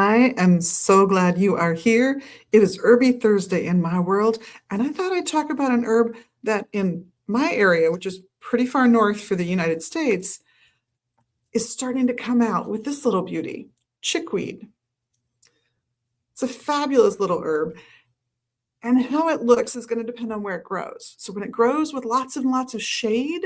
I am so glad you are here. It is Herby Thursday in my world, and I thought I'd talk about an herb that in my area, which is pretty far north for the United States, is starting to come out with this little beauty, chickweed. It's a fabulous little herb, and how it looks is going to depend on where it grows. So when it grows with lots and lots of shade,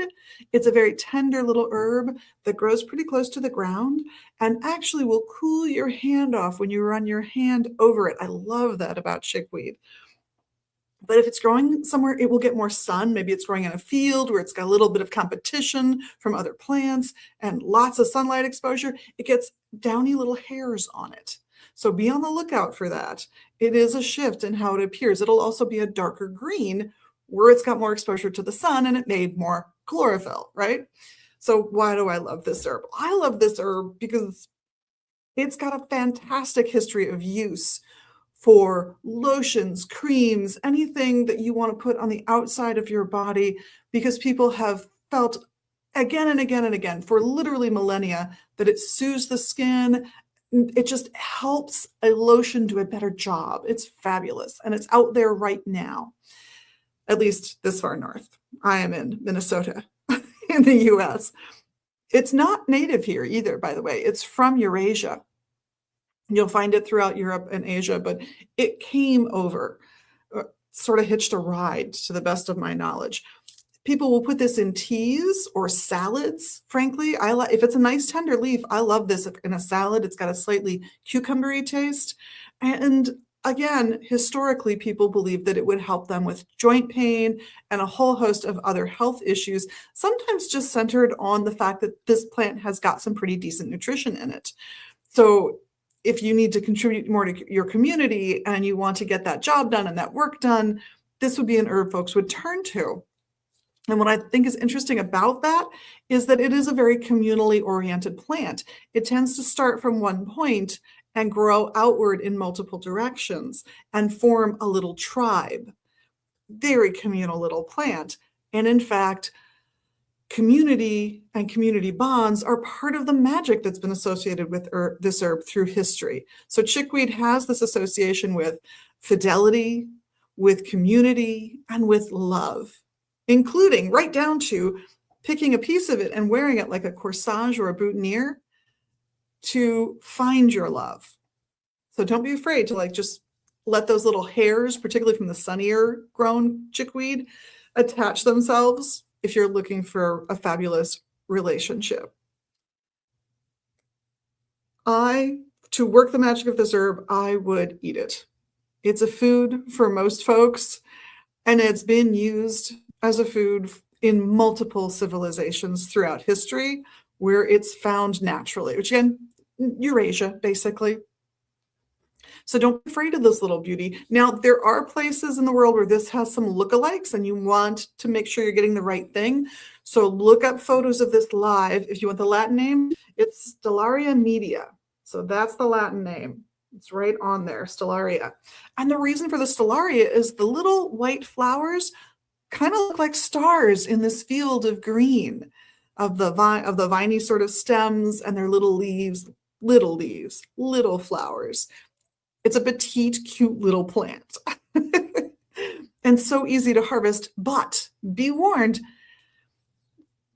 it's a very tender little herb that grows pretty close to the ground and actually will cool your hand off when you run your hand over it. I love that about chickweed. But if it's growing somewhere, it will get more sun. Maybe it's growing in a field where it's got a little bit of competition from other plants and lots of sunlight exposure. It gets downy little hairs on it. So be on the lookout for that. It is a shift in how it appears. It'll also be a darker green where it's got more exposure to the sun and it made more chlorophyll, right? So why do I love this herb? I love this herb because it's got a fantastic history of use for lotions, creams, anything that you want to put on the outside of your body, because people have felt again and again and again for literally millennia that it soothes the skin. It just helps a lotion do a better job. It's fabulous. And it's out there right now, at least this far north. I am in Minnesota in the US. It's not native here either, by the way. It's from Eurasia. You'll find it throughout Europe and Asia, but it came over, sort of hitched a ride to the best of my knowledge. People will put this in teas or salads, frankly. If it's a nice tender leaf, I love this in a salad. It's got a slightly cucumbery taste. And again, historically, people believed that it would help them with joint pain and a whole host of other health issues, sometimes just centered on the fact that this plant has got some pretty decent nutrition in it. So if you need to contribute more to your community and you want to get that job done and that work done, this would be an herb folks would turn to. And what I think is interesting about that is that it is a very communally oriented plant. It tends to start from one point and grow outward in multiple directions and form a little tribe. Very communal little plant. And in fact, community and community bonds are part of the magic that's been associated with this herb through history. So chickweed has this association with fidelity, with community, and with love, including right down to picking a piece of it and wearing it like a corsage or a boutonniere to find your love. So don't be afraid to just let those little hairs, particularly from the sunnier grown chickweed, attach themselves if you're looking for a fabulous relationship. To work the magic of this herb, I would eat it. It's a food for most folks, and it's been used as a food in multiple civilizations throughout history where it's found naturally, which again, Eurasia, basically. So don't be afraid of this little beauty. Now, there are places in the world where this has some lookalikes and you want to make sure you're getting the right thing. So look up photos of this live. If you want the Latin name, it's Stellaria media. So that's the Latin name. It's right on there, Stellaria. And the reason for the Stellaria is the little white flowers kind of look like stars in this field of green of the viney sort of stems and their little leaves, little flowers. It's a petite, cute little plant and so easy to harvest, but be warned,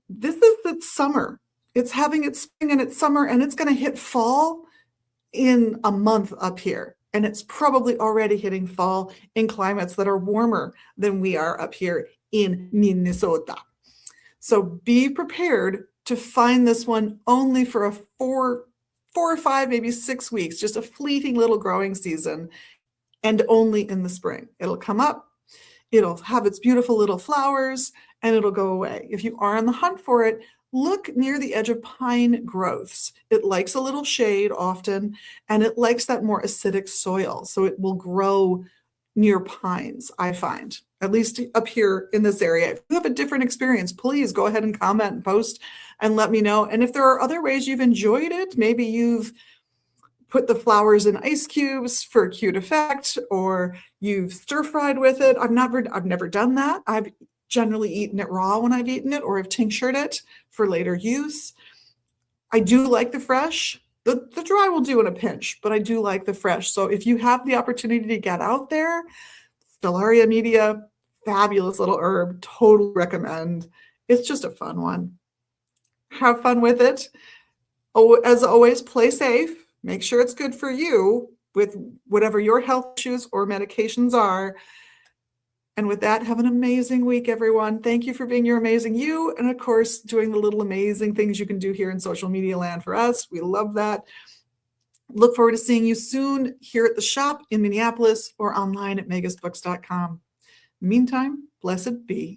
this is its summer. It's having its spring and its summer, and it's going to hit fall in a month up here. And it's probably already hitting fall in climates that are warmer than we are up here in Minnesota. So be prepared to find this one only for a four or five, maybe 6 weeks, just a fleeting little growing season, and only in the spring. It'll come up, it'll have its beautiful little flowers, and it'll go away. If you are on the hunt for it, look near the edge of pine growths. It likes a little shade often, and it likes that more acidic soil. So it will grow near pines, I find, at least up here in this area. If you have a different experience, please go ahead and comment and post and let me know. And if there are other ways you've enjoyed it, maybe you've put the flowers in ice cubes for a cute effect, or you've stir-fried with it. I've never done that. I've generally eaten it raw when I've eaten it, or have tinctured it for later use. I do like the The dry will do in a pinch, but I do like the fresh. So if you have the opportunity to get out there, Stellaria media, fabulous little herb, totally recommend. It's just a fun one. Have fun with it. Oh, as always, play safe. Make sure it's good for you with whatever your health issues or medications are. And with that, have an amazing week, everyone. Thank you for being your amazing you. And of course, doing the little amazing things you can do here in social media land for us. We love that. Look forward to seeing you soon here at the shop in Minneapolis or online at magusbooks.com. Meantime, blessed be.